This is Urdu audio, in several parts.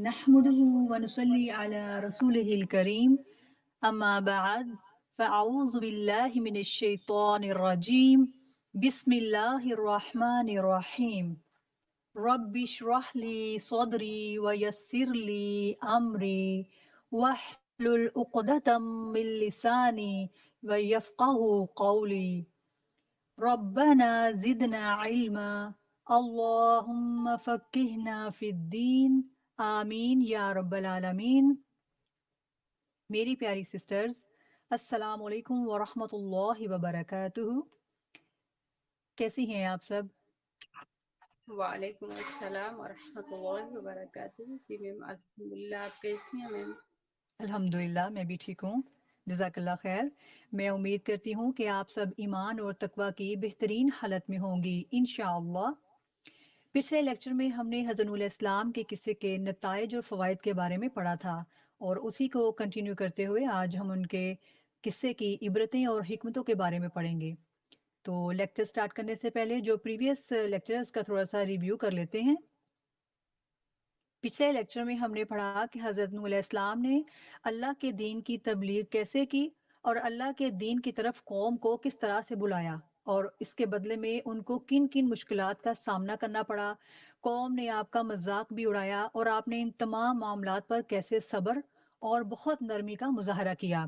نحمده ونصلي على رسوله الكريم أما بعد فأعوذ بالله من الشيطان الرجيم بسم الله الرحمن الرحيم رب اشرح لي صدري ويسر لي أمري واحلل عقدة من لساني ويفقهوا قولي ربنا زدنا علما اللهم فقهنا في الدین آمین یا رب العالمین۔ میری پیاری سسٹرز، السلام علیکم ورحمۃ اللہ وبرکاتہ۔ کیسی ہیں آپ سب؟ وعلیکم السلام ورحمۃ اللہ وبرکاتہ۔ جی میم الحمدللہ، آپ کیسی ہیں میم؟ الحمدللہ میں بھی ٹھیک ہوں، جزاک اللہ خیر۔ میں امید کرتی ہوں کہ آپ سب ایمان اور تقوی کی بہترین حالت میں ہوں گی انشاءاللہ۔ پچھلے لیکچر میں ہم نے حضرت علیہ السلام کے قصے کے نتائج اور فوائد کے بارے میں پڑھا تھا، اور اسی کو کنٹینیو کرتے ہوئے آج ہم ان کے قصے کی عبرتیں اور حکمتوں کے بارے میں پڑھیں گے۔ تو لیکچر سٹارٹ کرنے سے پہلے جو پریویس لیکچر ہے اس کا تھوڑا سا ریویو کر لیتے ہیں۔ پچھلے لیکچر میں ہم نے پڑھا کہ حضرت نوح علیہ السلام نے اللہ کے دین کی تبلیغ کیسے کی اور اللہ کے دین کی طرف قوم کو کس طرح سے بلایا، اور اس کے بدلے میں ان کو کن کن مشکلات کا سامنا کرنا پڑا۔ قوم نے آپ کا مذاق بھی اڑایا اور آپ نے ان تمام معاملات پر کیسے صبر اور بہت نرمی کا مظاہرہ کیا۔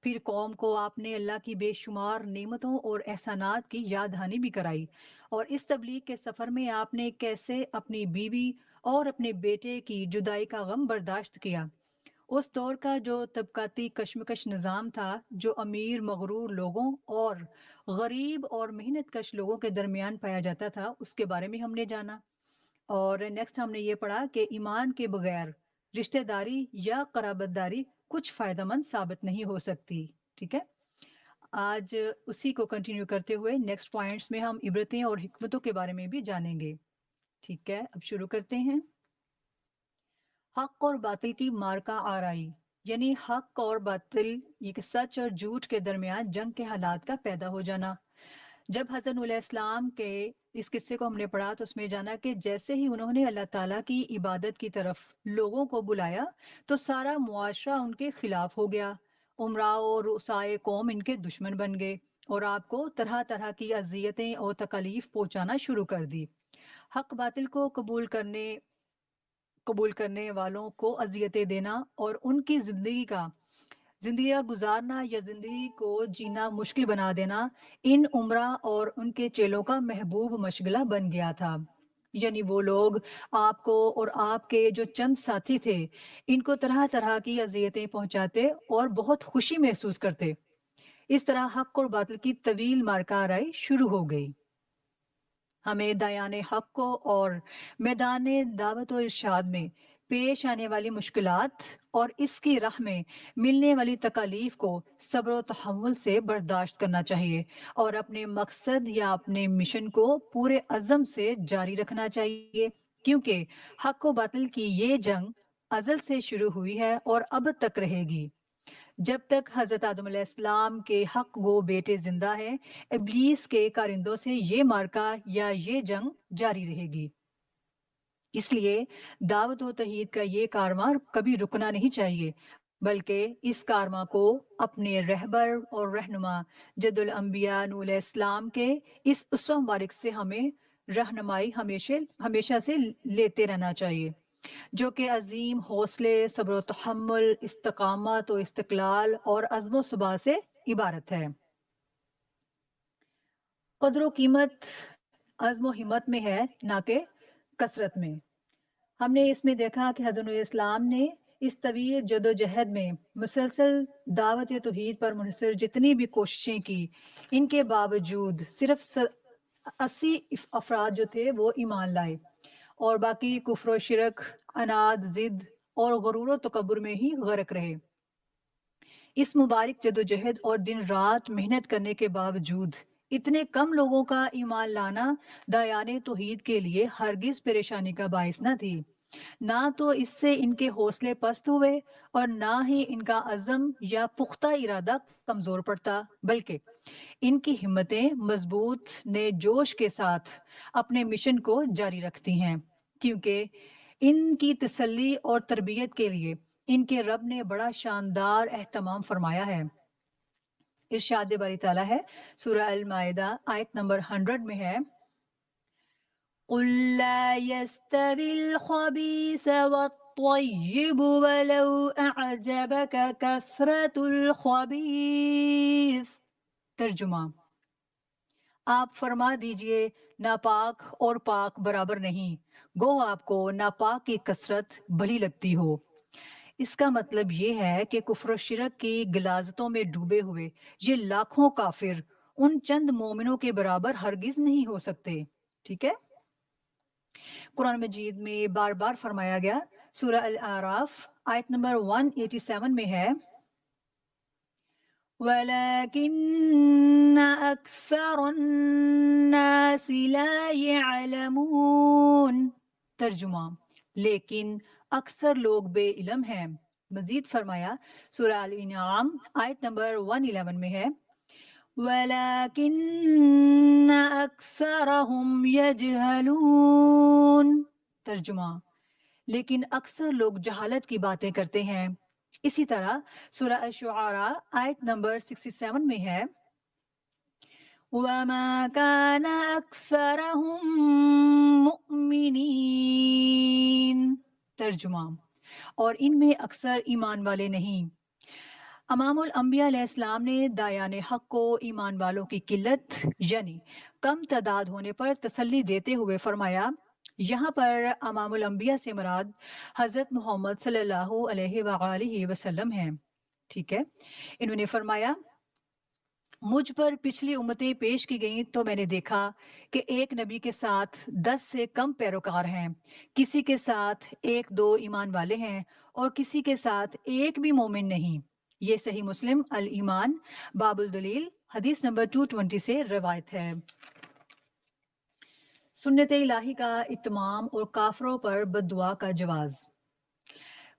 پھر قوم کو آپ نے اللہ کی بے شمار نعمتوں اور احسانات کی یاد دہانی بھی کرائی، اور اس تبلیغ کے سفر میں آپ نے کیسے اپنی بیوی اور اپنے بیٹے کی جدائی کا غم برداشت کیا۔ اس دور کا جو طبقاتی کشمکش نظام تھا، جو امیر مغرور لوگوں اور غریب اور محنت کش لوگوں کے درمیان پایا جاتا تھا، اس کے بارے میں ہم نے جانا۔ اور نیکسٹ ہم نے یہ پڑھا کہ ایمان کے بغیر رشتہ داری یا قرابت داری کچھ فائدہ مند ثابت نہیں ہو سکتی۔ ٹھیک ہے، آج اسی کو کنٹینیو کرتے ہوئے نیکسٹ پوائنٹس میں ہم عبرتیں اور حکمتوں کے بارے میں بھی جانیں گے۔ ٹھیک ہے، اب شروع کرتے ہیں۔ حق اور باطل کی مارکا آرائی، یعنی حق اور باطل، یہ کہ سچ اور جھوٹ کے درمیان جنگ کے حالات کا پیدا ہو جانا۔ جب حضرت علیہ السلام کے اس قصے کو ہم نے پڑھا تو اس میں جانا کہ جیسے ہی انہوں نے اللہ تعالیٰ کی عبادت کی طرف لوگوں کو بلایا تو سارا معاشرہ ان کے خلاف ہو گیا۔ امراء اور رؤسائے قوم ان کے دشمن بن گئے اور آپ کو طرح طرح کی اذیتیں اور تکالیف پہنچانا شروع کر دی۔ حق باطل کو قبول کرنے والوں کو اذیتیں دینا اور ان کی زندگی گزارنا یا زندگی کو جینا مشکل بنا دینا ان امراء اور ان کے چیلوں کا محبوب مشغلہ بن گیا تھا۔ یعنی وہ لوگ آپ کو اور آپ کے جو چند ساتھی تھے ان کو طرح طرح کی اذیتیں پہنچاتے اور بہت خوشی محسوس کرتے۔ اس طرح حق اور باطل کی طویل مارکہ آرائی شروع ہو گئی۔ ہمیں دیان حق کو اور میدان دعوت و ارشاد میں پیش آنے والی مشکلات اور اس کی راہ میں ملنے والی تکالیف کو صبر و تحمل سے برداشت کرنا چاہیے، اور اپنے مقصد یا اپنے مشن کو پورے عزم سے جاری رکھنا چاہیے، کیونکہ حق و باطل کی یہ جنگ ازل سے شروع ہوئی ہے اور اب تک رہے گی۔ جب تک حضرت آدم علیہ السلام کے حق گو بیٹے زندہ ہیں، ابلیس کے کارندوں سے یہ مارکہ یا یہ جنگ جاری رہے گی۔ اس لیے دعوت و توحید کا یہ کارواں کبھی رکنا نہیں چاہیے، بلکہ اس کارواں کو اپنے رہبر اور رہنما جد الانبیاء نوح علیہ السلام کے اس اسوہ مبارک سے ہمیں رہنمائی ہمیشہ سے لیتے رہنا چاہیے، جو کہ عظیم حوصلے، صبر و تحمل، استقامت و استقلال اور عزم و ثبات سے عبارت ہے۔ قدر و قیمت عزم و ہمت میں ہے، نہ کہ کثرت میں۔ ہم نے اس میں دیکھا کہ حضرت علیہ السلام نے اس طویل جد و جہد میں مسلسل دعوت توحید پر منحصر جتنی بھی کوششیں کی، ان کے باوجود صرف 80 افراد جو تھے وہ ایمان لائے، اور باقی کفر و شرک، عناد، ضد اور غرور و تکبر میں ہی غرق رہے۔ اس مبارک جد و جہد اور دن رات محنت کرنے کے باوجود اتنے کم لوگوں کا ایمان لانا دیان توحید کے لیے ہرگز پریشانی کا باعث نہ تھی۔ نہ تو اس سے ان کے حوصلے پست ہوئے اور نہ ہی ان کا عزم یا پختہ ارادہ کمزور پڑتا، بلکہ ان کی ہمتیں مضبوط نئے جوش کے ساتھ اپنے مشن کو جاری رکھتی ہیں، کیونکہ ان کی تسلی اور تربیت کے لیے ان کے رب نے بڑا شاندار اہتمام فرمایا ہے۔ ارشاد باری تعالیٰ ہے سورہ المائدہ آیت نمبر 100 میں ہے، قُل لَّا يَسْتَوِي الْخَبِيثُ وَالطَّيِّبُ وَلَوْ أَعْجَبَكَ كَثْرَةُ الْخَبِيثِ۔ ترجمہ، آپ فرما دیجئے ناپاک اور پاک برابر نہیں، گو آپ کو ناپاک کی کثرت بھلی لگتی ہو۔ اس کا مطلب یہ ہے کہ کفر و شرک کی غلاظتوں میں ڈوبے ہوئے یہ لاکھوں کافر ان چند مومنوں کے برابر ہرگز نہیں ہو سکتے۔ ٹھیک ہے، قرآن مجید میں بار بار فرمایا گیا، سورہ الاعراف آیت نمبر 187 میں ہے، وَلَكِنَّ أَكْثَرَ النَّاسِ لَا يَعْلَمُونَ۔ ترجمہ، لیکن اکثر لوگ بے علم ہیں۔ مزید فرمایا سورہ الانعام آیت نمبر 111 میں ہے، وَلَكِنَّ أَكْثَرَهُمْ يَجْهَلُونَ۔ ترجمہ، لیکن اکثر لوگ جہالت کی باتیں کرتے ہیں۔ اسی طرح سورہ الشعراء آیت نمبر 67 میں ہے، وَمَا كَانَ أَكْثَرَهُم مُؤْمِنِينَ۔ ترجمہ، اور ان میں اکثر ایمان والے نہیں۔ امام الانبیاء علیہ السلام نے دایان حق کو ایمان والوں کی قلت یعنی کم تعداد ہونے پر تسلی دیتے ہوئے فرمایا، یہاں پر امام الانبیاء سے مراد حضرت محمد صلی اللہ علیہ وآلہ وسلم ہیں۔ ٹھیک ہے، انہوں نے فرمایا، مجھ پر پچھلی امتیں پیش کی گئیں تو میں نے دیکھا کہ ایک نبی کے ساتھ 10 سے کم پیروکار ہیں، کسی کے ساتھ 1-2 ایمان والے ہیں اور کسی کے ساتھ ایک بھی مومن نہیں۔ یہ صحیح مسلم الایمان باب الدلیل حدیث نمبر 220 سے روایت ہے۔ سنت الہی کا اتمام اور کافروں پر بد دعا کا جواز۔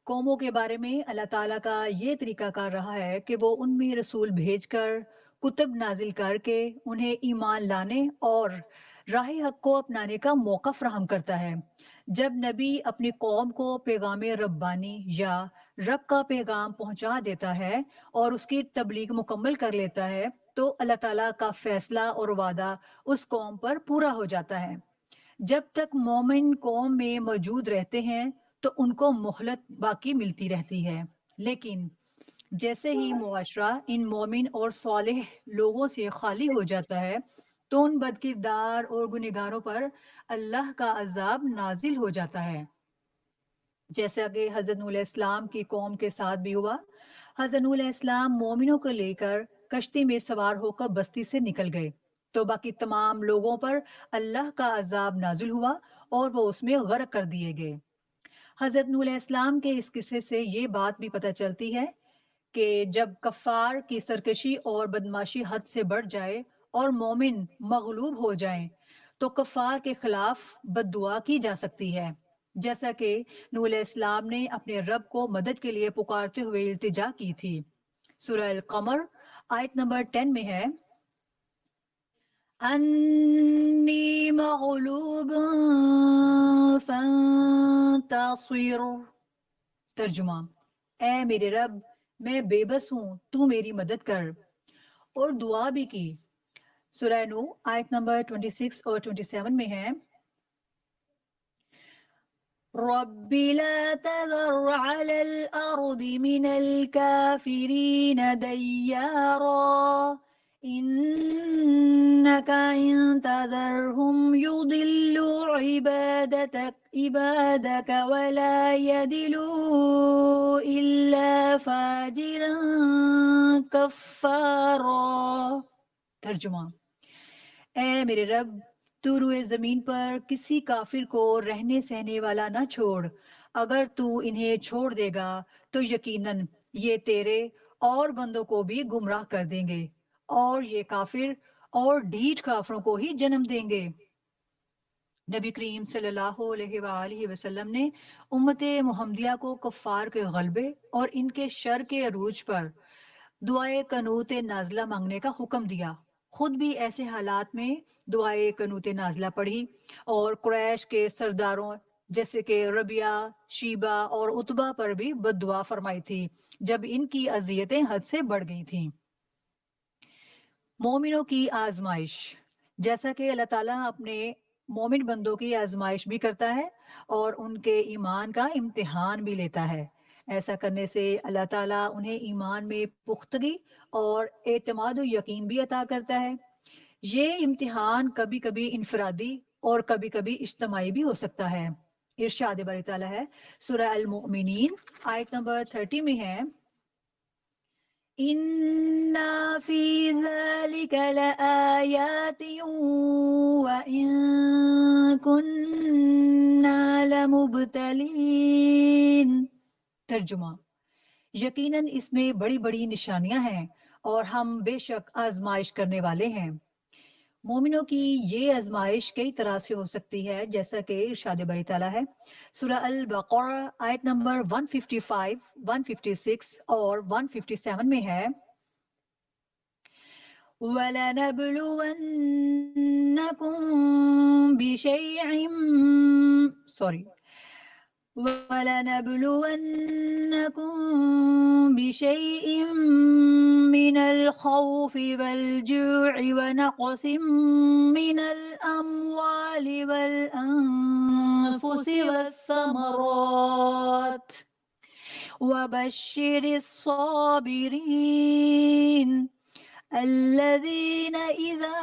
قوموں کے بارے میں اللہ تعالیٰ کا یہ طریقہ کار رہا ہے کہ وہ ان میں رسول بھیج کر، کتب نازل کر کے انہیں ایمان لانے اور راہ حق کو اپنانے کا موقع فراہم کرتا ہے۔ جب نبی اپنی قوم کو پیغام ربانی یا رب کا پیغام پہنچا دیتا ہے اور اس کی تبلیغ مکمل کر لیتا ہے تو اللہ تعالیٰ کا فیصلہ اور وعدہ اس قوم پر پورا ہو جاتا ہے۔ جب تک مومن قوم میں موجود رہتے ہیں تو ان کو مہلت باقی ملتی رہتی ہے، لیکن جیسے ہی معاشرہ ان مومن اور صالح لوگوں سے خالی ہو جاتا ہے تو ان بدکردار اور گنہگاروں پر اللہ کا عذاب نازل ہو جاتا ہے، جیسا کہ حضرت نوح علیہ السلام کی قوم کے ساتھ بھی ہوا۔ حضرت نوح علیہ السلام مومنوں کو لے کر کشتی میں سوار ہو کر بستی سے نکل گئے تو باقی تمام لوگوں پر اللہ کا عذاب نازل ہوا اور وہ اس میں غرق کر دیے گئے۔ حضرت نوح علیہ السلام کے اس قصے سے یہ بات بھی پتہ چلتی ہے کہ جب کفار کی سرکشی اور بدماشی حد سے بڑھ جائے اور مومن مغلوب ہو جائیں تو کفار کے خلاف بد دعا کی جا سکتی ہے، جیسا کہ نوح علیہ السلام نے اپنے رب کو مدد کے لیے پکارتے ہوئے التجا کی تھی۔ سورہ القمر آیت نمبر 10 میں ہے، انی مغلوب فانتصر۔ ترجمہ، اے میرے رب میں بے بس ہوں، تو میری مدد کر۔ اور دعا بھی کی۔ سورہ نوح آیت نمبر 26 اور 27 میں ہے، رب لا تذر على الأرض من الكافرين ديارا إنك إن تذرهم يضلوا عبادك ولا يدلوا إلا فاجرا كفارا۔ ترجمہ، اے میرے رب تو روئے زمین پر کسی کافر کو رہنے سہنے والا نہ چھوڑ، اگر تو انہیں چھوڑ دے گا تو یقیناً یہ تیرے اور بندوں کو بھی گمراہ کر دیں گے اور یہ کافر اور ڈھیٹ کافروں کو ہی جنم دیں گے۔ نبی کریم صلی اللہ علیہ وآلہ وسلم نے امت محمدیہ کو کفار کے غلبے اور ان کے شر کے عروج پر دعائے قنوت نازلہ مانگنے کا حکم دیا. خود بھی ایسے حالات میں دعائے قنوت نازلہ پڑھی اور قریش کے سرداروں جیسے کہ ربیہ، شیبہ اور عتبہ پر بھی بد دعا فرمائی تھی جب ان کی اذیتیں حد سے بڑھ گئی تھیں. مومنوں کی آزمائش. جیسا کہ اللہ تعالیٰ اپنے مومن بندوں کی آزمائش بھی کرتا ہے اور ان کے ایمان کا امتحان بھی لیتا ہے. ایسا کرنے سے اللہ تعالیٰ انہیں ایمان میں پختگی اور اعتماد و یقین بھی عطا کرتا ہے. یہ امتحان کبھی کبھی انفرادی اور کبھی کبھی اجتماعی بھی ہو سکتا ہے. ارشاد باری تعالیٰ ہے سورہ المؤمنین آیت نمبر 30 میں ہے إِنَّ فِي ذَلِكَ لَآيَاتٍ وَإِن كُنَّا لَمُبْتَلِينَ. ترجمہ: یقیناً اس میں بڑی بڑی نشانیاں ہیں اور ہم بے شک آزمائش کرنے والے ہیں. مومنوں کی یہ آزمائش کئی طرح سے ہو سکتی ہے جیسا کہ ارشاد باری تعالیٰ ہے سورہ البقرہ آیت نمبر 155، 156 اور 157 میں ہے وَلَنَبْلُوَنَّكُمْ بِشَيْءٍ من الخوف والجوع ونقص من الأموال والأنفس والثمرات وبشر الصابرين الذين إذا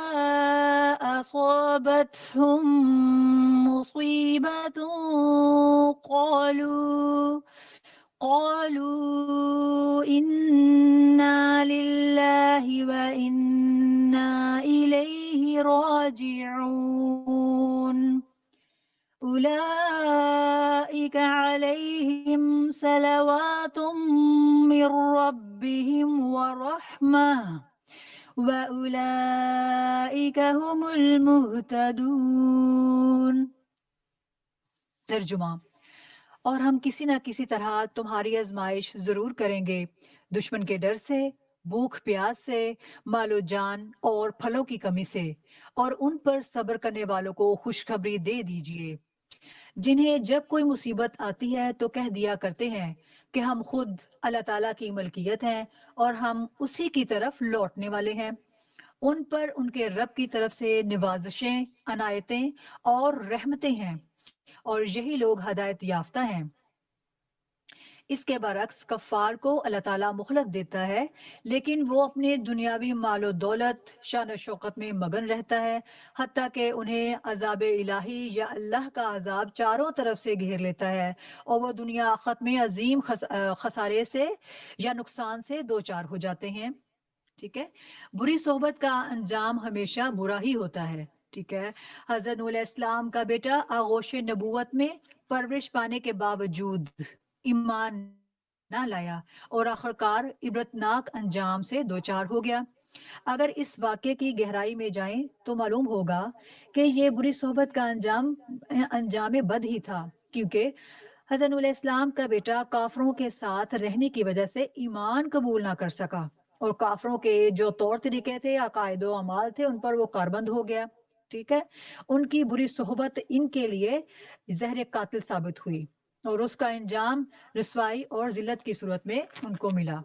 أصابتهم مصيبة قالوا إنا لله وإنا إليه راجعون أولئك عليهم صلوات من ربهم ورحمة وَأُولَئِكَ هُمُ الْمُهْتَدُونَ. ترجمہ: اور ہم کسی نہ کسی طرح تمہاری آزمائش ضرور کریں گے، دشمن کے ڈر سے، بھوک پیاس سے، مال و جان اور پھلوں کی کمی سے، اور ان پر صبر کرنے والوں کو خوشخبری دے دیجیے جنہیں جب کوئی مصیبت آتی ہے تو کہہ دیا کرتے ہیں کہ ہم خود اللہ تعالیٰ کی ملکیت ہیں اور ہم اسی کی طرف لوٹنے والے ہیں. ان پر ان کے رب کی طرف سے نوازشیں، عنایتیں اور رحمتیں ہیں اور یہی لوگ ہدایت یافتہ ہیں. اس کے برعکس کفار کو اللہ تعالیٰ مہلت دیتا ہے لیکن وہ اپنے دنیاوی مال و دولت، شان و شوکت میں مگن رہتا ہے حتیٰ کہ انہیں عذاب الہی یا اللہ کا عذاب چاروں طرف سے گھیر لیتا ہے اور وہ دنیا آخرت میں عظیم خسارے سے یا نقصان سے دوچار ہو جاتے ہیں. ٹھیک ہے. بری صحبت کا انجام ہمیشہ برا ہی ہوتا ہے. ٹھیک ہے. حضرت نوح علیہ السلام کا بیٹا آغوش نبوت میں پرورش پانے کے باوجود ایمان نہ لایا اور آخرکار عبرتناک انجام سے دوچار ہو گیا. اگر اس واقعے کی گہرائی میں جائیں تو معلوم ہوگا کہ یہ بری صحبت کا انجام بد ہی تھا، کیونکہ حضرت نوح علیہ السلام کا بیٹا کافروں کے ساتھ رہنے کی وجہ سے ایمان قبول نہ کر سکا اور کافروں کے جو طور طریقے تھے، عقائد و اعمال تھے، ان پر وہ کاربند ہو گیا. ٹھیک ہے. ان کی بری صحبت ان کے لیے زہر قاتل ثابت ہوئی اور اس کا انجام رسوائی اور ذلت کی صورت میں ان کو ملا.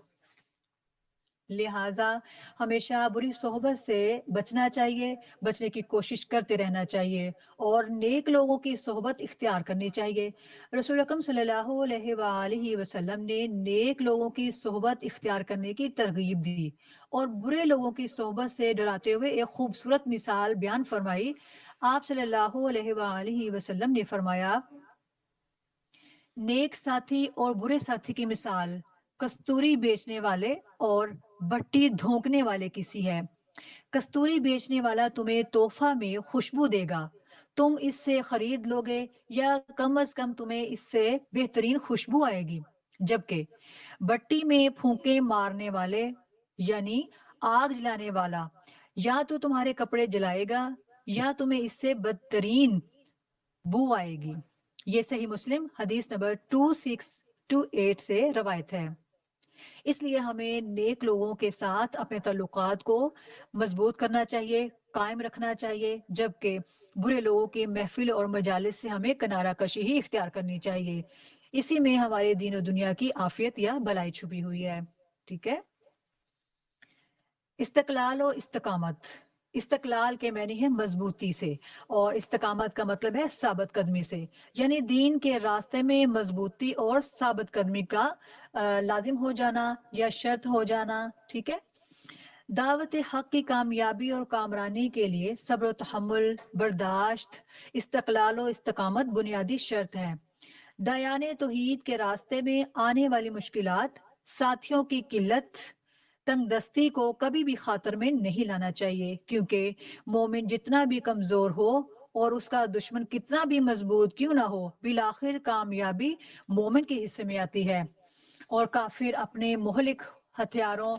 لہٰذا ہمیشہ بری صحبت سے بچنا چاہیے، بچنے کی کوشش کرتے رہنا چاہیے اور نیک لوگوں کی صحبت اختیار کرنی چاہیے. رسول اکرم صلی اللہ علیہ وآلہ وسلم نے نیک لوگوں کی صحبت اختیار کرنے کی ترغیب دی اور برے لوگوں کی صحبت سے ڈراتے ہوئے ایک خوبصورت مثال بیان فرمائی. آپ صلی اللہ علیہ وآلہ وسلم نے فرمایا، نیک ساتھی اور برے ساتھی کی مثال کستوری بیچنے والے اور بٹی دھونکنے والے کی سی ہے. کستوری بیچنے والا تمہیں تحفہ میں خوشبو دے گا، تم اس سے خرید لو گے یا کم از کم تمہیں اس سے بہترین خوشبو آئے گی، جبکہ بٹی میں پھونکے مارنے والے یعنی آگ جلانے والا یا تو تمہارے کپڑے جلائے گا یا تمہیں اس سے بدترین بو آئے گی۔ یہ صحیح مسلم حدیث نمبر 2628 سے روایت ہے۔ اس لیے ہمیں نیک لوگوں کے ساتھ اپنے تعلقات کو مضبوط کرنا چاہیے، قائم رکھنا چاہیے، جبکہ برے لوگوں کی محفل اور مجالس سے ہمیں کنارہ کشی ہی اختیار کرنی چاہیے۔ اسی میں ہمارے دین و دنیا کی عافیت یا بھلائی چھپی ہوئی ہے۔ ٹھیک ہے۔ استقلال و استقامت۔ استقلال کے معنی ہے مضبوطی سے، اور استقامت کا مطلب ہے ثابت قدمی سے، یعنی دین کے راستے میں مضبوطی اور ثابت قدمی کا لازم ہو جانا یا شرط ہو جانا۔ ٹھیک ہے۔ دعوت حق کی کامیابی اور کامرانی کے لیے صبر و تحمل، برداشت، استقلال و استقامت بنیادی شرط ہے۔ دایان توحید کے راستے میں آنے والی مشکلات، ساتھیوں کی قلت، تنگ دستی کو کبھی بھی خاطر میں نہیں لانا چاہیے، کیونکہ مومن جتنا بھی کمزور ہو اور اس کا دشمن کتنا بھی مضبوط کیوں نہ ہو، بالآخر کامیابی مومن کے حصے میں آتی ہے، اور کافر اپنے مہلک ہتھیاروں،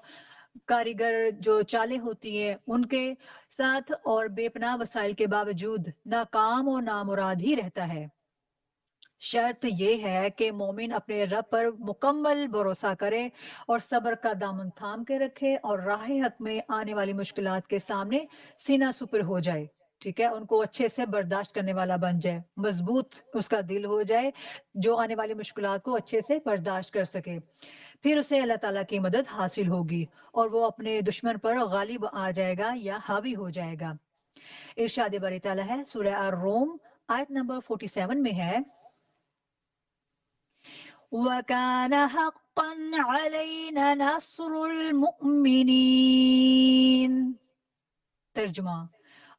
کاریگر جو چالیں ہوتی ہیں ان کے ساتھ اور بے پناہ وسائل کے باوجود ناکام اور نامراد ہی رہتا ہے۔ شرط یہ ہے کہ مومن اپنے رب پر مکمل بھروسہ کرے اور صبر کا دامن تھام کے رکھے، اور راہ حق میں آنے والی مشکلات کے سامنے سینہ سپر ہو جائے۔ ٹھیک ہے، ان کو اچھے سے برداشت کرنے والا بن جائے، مضبوط اس کا دل ہو جائے جو آنے والی مشکلات کو اچھے سے برداشت کر سکے۔ پھر اسے اللہ تعالیٰ کی مدد حاصل ہوگی اور وہ اپنے دشمن پر غالب آ جائے گا یا حاوی ہو جائے گا۔ ارشاد باری تعالیٰ ہے سورہ الروم آیت نمبر 47 میں ہے، وَكَانَ حَقًّا عَلَيْنَا نَصْرُ الْمُؤْمِنِينَ۔ ترجمہ،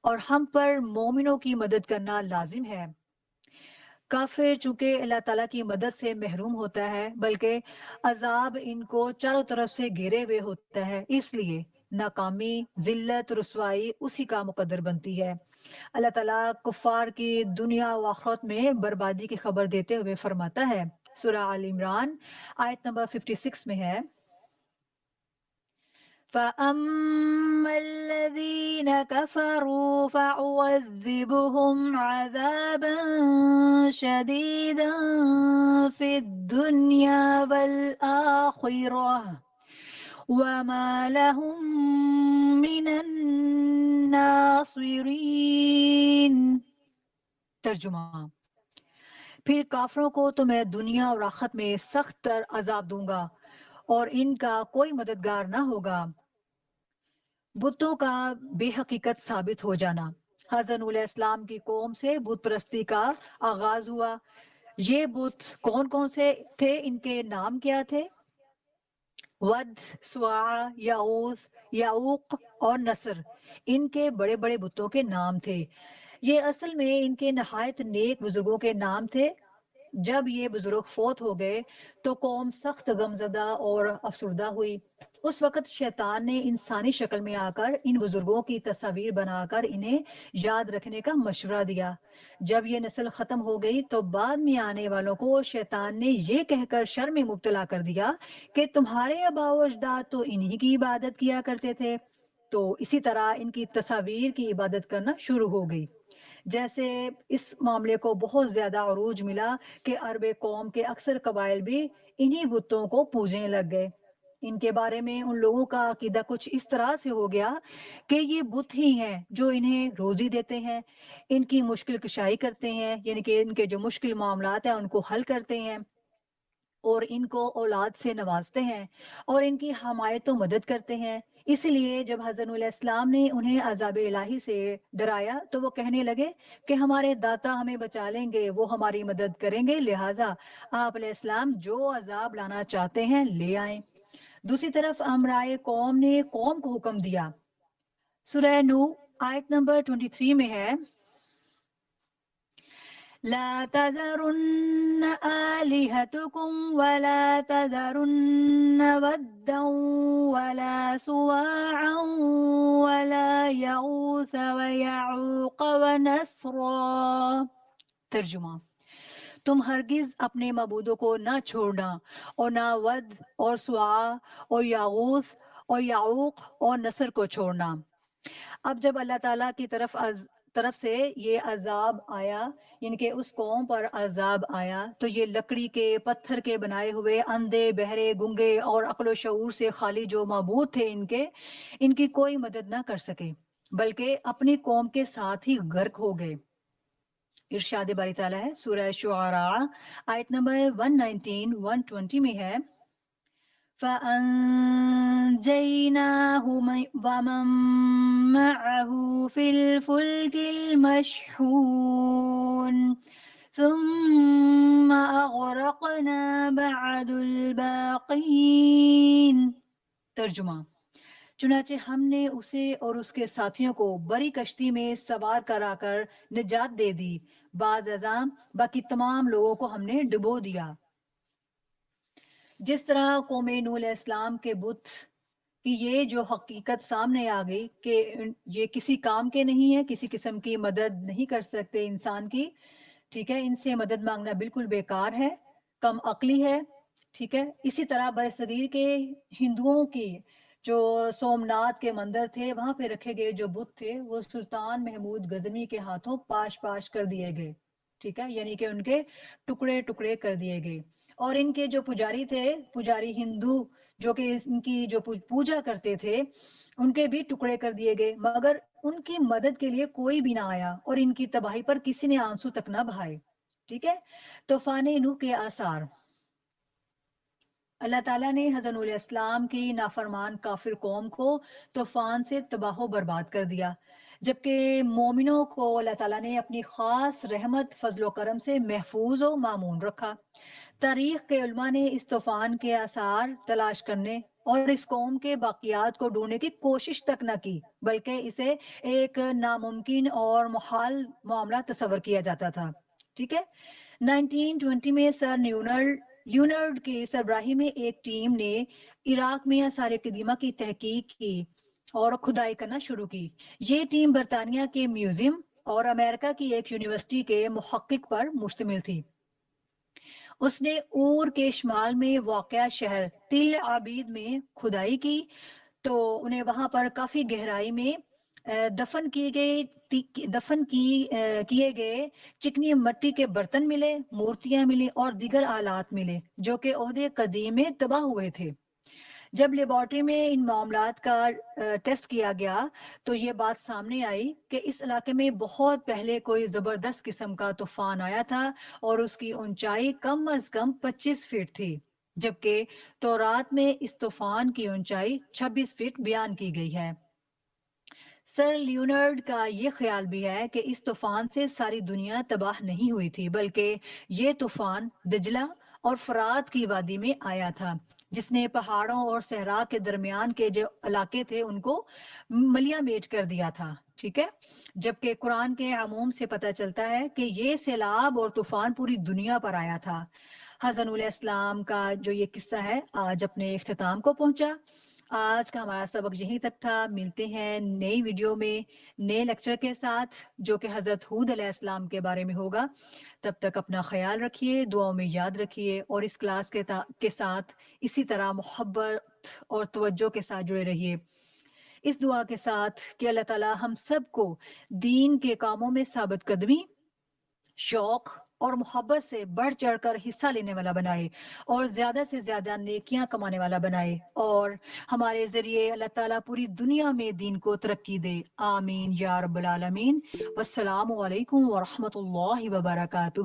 اور ہم پر مومنوں کی مدد کرنا لازم ہے۔ کافر چونکہ اللہ تعالیٰ کی مدد سے محروم ہوتا ہے، بلکہ عذاب ان کو چاروں طرف سے گھیرے ہوئے ہوتا ہے، اس لیے ناکامی، ذلت، رسوائی اسی کا مقدر بنتی ہے۔ اللہ تعالیٰ کفار کی دنیا و آخرت میں بربادی کی خبر دیتے ہوئے فرماتا ہے، سورہ آل عمران آیت نمبر 56 میں ہے، فَأَمَّا الَّذِينَ كَفَرُوا فَأُعَذِّبُهُمْ عَذَابًا شَدِيدًا فِي الدُّنْيَا وَالْآخِرَةِ وَمَا لَهُم مِّنَ النَّاصِرِينَ۔ ترجمہ، پھر کافروں کو تو میں دنیا اور آخرت میں سخت تر عذاب دوں گا اور ان کا کوئی مددگار نہ ہوگا۔ بتوں کا بے حقیقت ثابت ہو جانا۔ حضرت نوح علیہ السلام کی قوم سے بت پرستی کا آغاز ہوا۔ یہ بت کون کون سے تھے، ان کے نام کیا تھے؟ ود، سواع، یعوث، یعوق اور نصر ان کے بڑے بڑے بتوں کے نام تھے۔ یہ اصل میں ان کے نہایت نیک بزرگوں کے نام تھے۔ جب یہ بزرگ فوت ہو گئے تو قوم سخت غمزدہ اور افسردہ ہوئی۔ اس وقت شیطان نے انسانی شکل میں آ کر ان بزرگوں کی تصاویر بنا کر انہیں یاد رکھنے کا مشورہ دیا۔ جب یہ نسل ختم ہو گئی تو بعد میں آنے والوں کو شیطان نے یہ کہہ کر شر میں مبتلا کر دیا کہ تمہارے آباء و اجداد تو انہی کی عبادت کیا کرتے تھے، تو اسی طرح ان کی تصاویر کی عبادت کرنا شروع ہو گئی۔ جیسے اس معاملے کو بہت زیادہ عروج ملا کہ عرب قوم کے اکثر قبائل بھی انہی بتوں کو پوجنے لگ گئے۔ ان کے بارے میں ان لوگوں کا عقیدہ کچھ اس طرح سے ہو گیا کہ یہ بت ہی ہیں جو انہیں روزی دیتے ہیں، ان کی مشکل کشائی کرتے ہیں، یعنی کہ ان کے جو مشکل معاملات ہیں ان کو حل کرتے ہیں، اور ان کو اولاد سے نوازتے ہیں، اور ان کی حمایت و مدد کرتے ہیں۔ اس لیے جب حضرت نوح علیہ السلام نے انہیں عذاب الہی سے ڈرایا تو وہ کہنے لگے کہ ہمارے داتا ہمیں بچا لیں گے، وہ ہماری مدد کریں گے، لہٰذا آپ علیہ السلام جو عذاب لانا چاہتے ہیں لے آئیں۔ دوسری طرف امرائے قوم نے قوم کو حکم دیا۔ سورہ نوح آیت نمبر 23 میں ہے، لا تذرن آلهتكم ولا تذرن ودا ولا سواعا ولا يغوث ويعوق ونسرا۔ ترجمہ، تم ہرگز اپنے معبودوں کو نہ چھوڑنا، اور نہ ود اور سواع اور یاغوث اور یعوق اور نصر کو چھوڑنا۔ اب جب اللہ تعالیٰ کی طرف سے یہ عذاب آیا، یعنی کہ اس قوم پر عذاب آیا، تو یہ لکڑی کے پتھر کے بنائے ہوئے اندھے بہرے گنگے اور عقل و شعور سے خالی جو معبود تھے ان کی کوئی مدد نہ کر سکے، بلکہ اپنی قوم کے ساتھ ہی غرق ہو گئے۔ ارشاد باری تعالیٰ ہے سورہ شعراء آیت نمبر 119 120 میں ہے فَأَنجَيْنَاهُ وَمَن مَّعَهُ فِي الْفُلْكِ الْمَشْحُونِ ثُمَّ أَغْرَقْنَا بَعْدُ الْبَاقِينَ۔ ترجمہ: چنانچہ ہم نے اسے اور اس کے ساتھیوں کو بڑی کشتی میں سوار کرا کر نجات دے دی، بعد ازاں باقی تمام لوگوں کو ہم نے ڈبو دیا۔ جس طرح قوم نوح علیہ السلام کے بت کی یہ جو حقیقت سامنے آ گئی کہ یہ کسی کام کے نہیں ہے، کسی قسم کی مدد نہیں کر سکتے انسان کی، ٹھیک ہے، ان سے مدد مانگنا بالکل بیکار ہے، کم عقلی ہے، ٹھیک ہے۔ اسی طرح برصغیر کے ہندوؤں کی جو سومناتھ کے مندر تھے، وہاں پہ رکھے گئے جو بت تھے وہ سلطان محمود غزنوی کے ہاتھوں پاش پاش کر دیے گئے، ٹھیک ہے، یعنی کہ ان کے ٹکڑے ٹکڑے کر دیے گئے۔ اور ان کے جو پجاری تھے، پجاری ہندو جو کہ ان کی جو پوجا کرتے تھے، ان کے بھی ٹکڑے کر دیے گئے، مگر ان کی مدد کے لیے کوئی بھی نہ آیا اور ان کی تباہی پر کسی نے آنسو تک نہ بہائے، ٹھیک ہے۔ طوفان نوح کے آثار: اللہ تعالیٰ نے حضرت نوح علیہ السلام کی نافرمان کافر قوم کو طوفان سے تباہ و برباد کر دیا، جبکہ مومنوں کو اللہ تعالیٰ نے اپنی خاص رحمت فضل و کرم سے محفوظ و معمون رکھا۔ تاریخ کے علماء نے اس طوفان کے آثار تلاش کرنے اور اس قوم کے باقیات کو ڈھونڈنے کی کوشش تک نہ کی، بلکہ اسے ایک ناممکن اور محال معاملہ تصور کیا جاتا تھا، ٹھیک ہے۔ 1920 میں سر لیونارڈ کی سربراہی میں ایک ٹیم نے عراق میں آثار قدیمہ کی تحقیق کی اور کھدائی کرنا شروع کی۔ یہ ٹیم برطانیہ کے میوزیم اور امریکہ کی ایک یونیورسٹی کے محقق پر مشتمل تھی۔ اس نے اور کے شمال میں واقع شہر تل عابید میں کھدائی کی تو انہیں وہاں پر کافی گہرائی میں کیے گئے چکنی مٹی کے برتن ملے، مورتیاں ملی اور دیگر آلات ملے جو کہ عہد قدیم میں تباہ ہوئے تھے۔ جب لیبارٹری میں ان معاملات کا ٹیسٹ کیا گیا تو یہ بات سامنے آئی کہ اس علاقے میں بہت پہلے کوئی زبردست قسم کا طوفان آیا تھا اور اس کی اونچائی کم از کم 25 فٹ تھی، جبکہ تورات میں اس طوفان کی اونچائی 26 فٹ بیان کی گئی ہے۔ سر لیونارڈ کا یہ خیال بھی ہے کہ اس طوفان سے ساری دنیا تباہ نہیں ہوئی تھی، بلکہ یہ طوفان دجلہ اور فرات کی وادی میں آیا تھا، جس نے پہاڑوں اور صحرا کے درمیان کے جو علاقے تھے ان کو ملیا میٹ کر دیا تھا، ٹھیک ہے۔ جبکہ قرآن کے عموم سے پتہ چلتا ہے کہ یہ سیلاب اور طوفان پوری دنیا پر آیا تھا۔ حضرت نوح علیہ السلام کا جو یہ قصہ ہے آج اپنے اختتام کو پہنچا۔ آج کا ہمارا سبق یہیں تک تھا۔ ملتے ہیں نئی ویڈیو میں نئے لیکچر کے ساتھ جو کہ حضرت ہود علیہ السلام کے بارے میں ہوگا۔ تب تک اپنا خیال رکھیے، دعاؤں میں یاد رکھیے اور اس کلاس کے ساتھ اسی طرح محبت اور توجہ کے ساتھ جڑے رہیے، اس دعا کے ساتھ کہ اللہ تعالی ہم سب کو دین کے کاموں میں ثابت قدمی، شوق اور محبت سے بڑھ چڑھ کر حصہ لینے والا بنائے اور زیادہ سے زیادہ نیکیاں کمانے والا بنائے، اور ہمارے ذریعے اللہ تعالیٰ پوری دنیا میں دین کو ترقی دے، آمین یا رب العالمین۔ والسلام علیکم ورحمۃ اللہ وبرکاتہ۔